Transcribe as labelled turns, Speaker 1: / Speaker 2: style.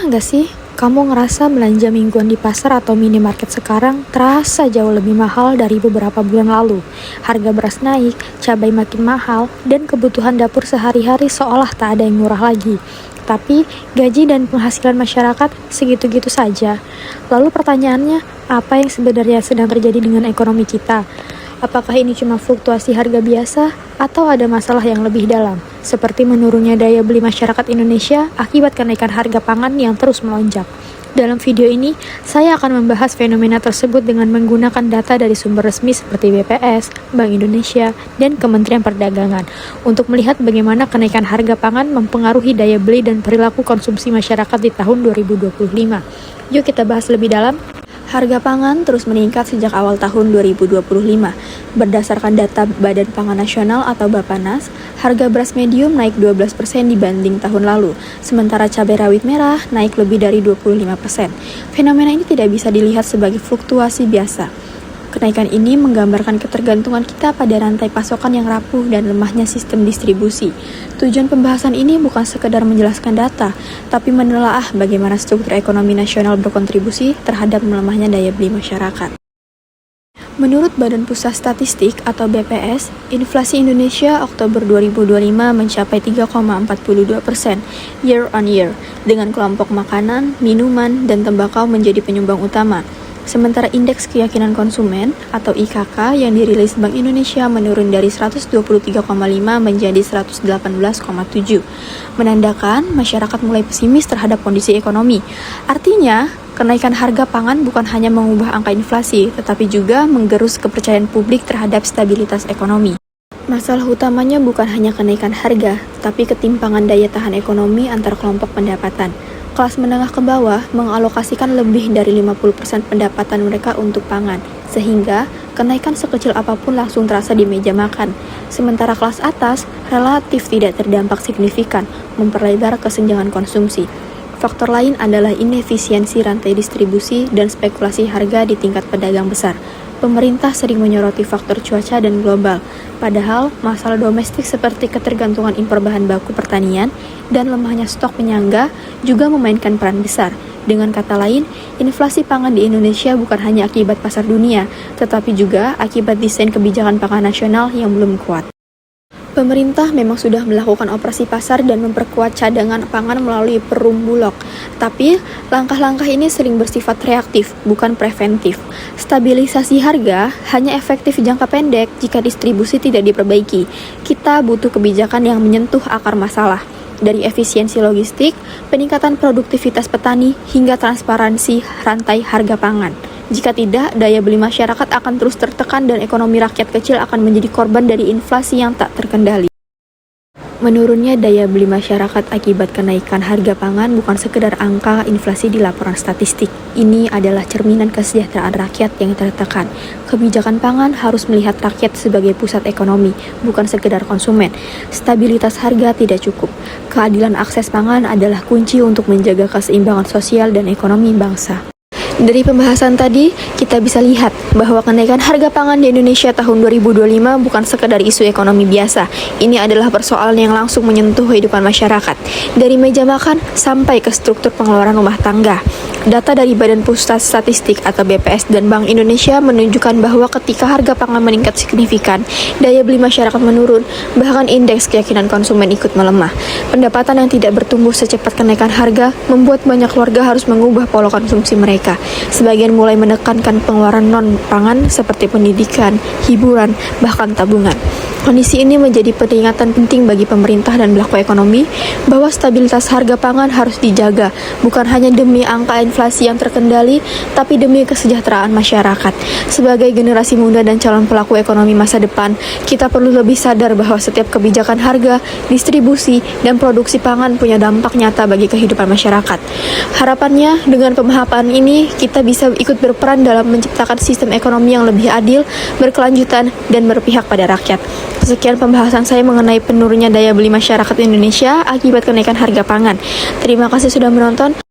Speaker 1: nggak sih, kamu ngerasa belanja mingguan di pasar atau minimarket sekarang terasa jauh lebih mahal dari beberapa bulan lalu? Harga beras naik, cabai makin mahal, dan kebutuhan dapur sehari-hari seolah tak ada yang murah lagi. Tapi gaji dan penghasilan masyarakat segitu-gitu saja. Lalu pertanyaannya, apa yang sebenarnya sedang terjadi dengan ekonomi kita? Apakah ini cuma fluktuasi harga biasa atau ada masalah yang lebih dalam, seperti menurunnya daya beli masyarakat Indonesia akibat kenaikan harga pangan yang terus melonjak? Dalam video ini, saya akan membahas fenomena tersebut dengan menggunakan data dari sumber resmi seperti BPS, Bank Indonesia, dan Kementerian Perdagangan untuk melihat bagaimana kenaikan harga pangan mempengaruhi daya beli dan perilaku konsumsi masyarakat di tahun 2025. Yuk kita bahas lebih dalam. Harga pangan terus meningkat sejak awal tahun 2025. Berdasarkan data Badan Pangan Nasional atau Bappenas, harga beras medium naik 12% dibanding tahun lalu, sementara cabai rawit merah naik lebih dari 25%. Fenomena ini tidak bisa dilihat sebagai fluktuasi biasa. Kenaikan ini menggambarkan ketergantungan kita pada rantai pasokan yang rapuh dan lemahnya sistem distribusi. Tujuan pembahasan ini bukan sekedar menjelaskan data, tapi menelaah bagaimana struktur ekonomi nasional berkontribusi terhadap melemahnya daya beli masyarakat. Menurut Badan Pusat Statistik atau BPS, inflasi Indonesia Oktober 2025 mencapai 3,42% year on year, dengan kelompok makanan, minuman, dan tembakau menjadi penyumbang utama. Sementara indeks keyakinan konsumen atau IKK yang dirilis Bank Indonesia menurun dari 123,5 menjadi 118,7, menandakan masyarakat mulai pesimis terhadap kondisi ekonomi. Artinya, kenaikan harga pangan bukan hanya mengubah angka inflasi, tetapi juga menggerus kepercayaan publik terhadap stabilitas ekonomi. Masalah utamanya bukan hanya kenaikan harga, tapi ketimpangan daya tahan ekonomi antar kelompok pendapatan. Kelas menengah ke bawah mengalokasikan lebih dari 50% pendapatan mereka untuk pangan, sehingga kenaikan sekecil apapun langsung terasa di meja makan. Sementara kelas atas relatif tidak terdampak signifikan, memperlebar kesenjangan konsumsi. Faktor lain adalah inefisiensi rantai distribusi dan spekulasi harga di tingkat pedagang besar. Pemerintah sering menyoroti faktor cuaca dan global, padahal masalah domestik seperti ketergantungan impor bahan baku pertanian dan lemahnya stok penyangga juga memainkan peran besar. Dengan kata lain, inflasi pangan di Indonesia bukan hanya akibat pasar dunia, tetapi juga akibat desain kebijakan pangan nasional yang belum kuat. Pemerintah memang sudah melakukan operasi pasar dan memperkuat cadangan pangan melalui Perum Bulog. Tapi, langkah-langkah ini sering bersifat reaktif, bukan preventif. Stabilisasi harga hanya efektif jangka pendek jika distribusi tidak diperbaiki. Kita butuh kebijakan yang menyentuh akar masalah, dari efisiensi logistik, peningkatan produktivitas petani, hingga transparansi rantai harga pangan. Jika tidak, daya beli masyarakat akan terus tertekan dan ekonomi rakyat kecil akan menjadi korban dari inflasi yang tak terkendali. Menurunnya daya beli masyarakat akibat kenaikan harga pangan bukan sekedar angka inflasi di laporan statistik. Ini adalah cerminan kesejahteraan rakyat yang tertekan. Kebijakan pangan harus melihat rakyat sebagai pusat ekonomi, bukan sekedar konsumen. Stabilitas harga tidak cukup. Keadilan akses pangan adalah kunci untuk menjaga keseimbangan sosial dan ekonomi bangsa. Dari pembahasan tadi, kita bisa lihat bahwa kenaikan harga pangan di Indonesia tahun 2025 bukan sekedar isu ekonomi biasa. Ini adalah persoalan yang langsung menyentuh kehidupan masyarakat, dari meja makan sampai ke struktur pengeluaran rumah tangga. Data dari Badan Pusat Statistik atau BPS dan Bank Indonesia menunjukkan bahwa ketika harga pangan meningkat signifikan, daya beli masyarakat menurun, bahkan indeks keyakinan konsumen ikut melemah. Pendapatan yang tidak bertumbuh secepat kenaikan harga membuat banyak keluarga harus mengubah pola konsumsi mereka. Sebagian mulai menekankan pengeluaran non-pangan seperti pendidikan, hiburan, bahkan tabungan. Kondisi ini menjadi peringatan penting bagi pemerintah dan pelaku ekonomi bahwa stabilitas harga pangan harus dijaga, bukan hanya demi angka inflasi yang terkendali, tapi demi kesejahteraan masyarakat. Sebagai generasi muda dan calon pelaku ekonomi masa depan, kita perlu lebih sadar bahwa setiap kebijakan harga, distribusi, dan produksi pangan punya dampak nyata bagi kehidupan masyarakat. Harapannya, dengan pemahaman ini, kita bisa ikut berperan dalam menciptakan sistem ekonomi yang lebih adil, berkelanjutan, dan berpihak pada rakyat. Sekian pembahasan saya mengenai penurunnya daya beli masyarakat Indonesia akibat kenaikan harga pangan. Terima kasih sudah menonton.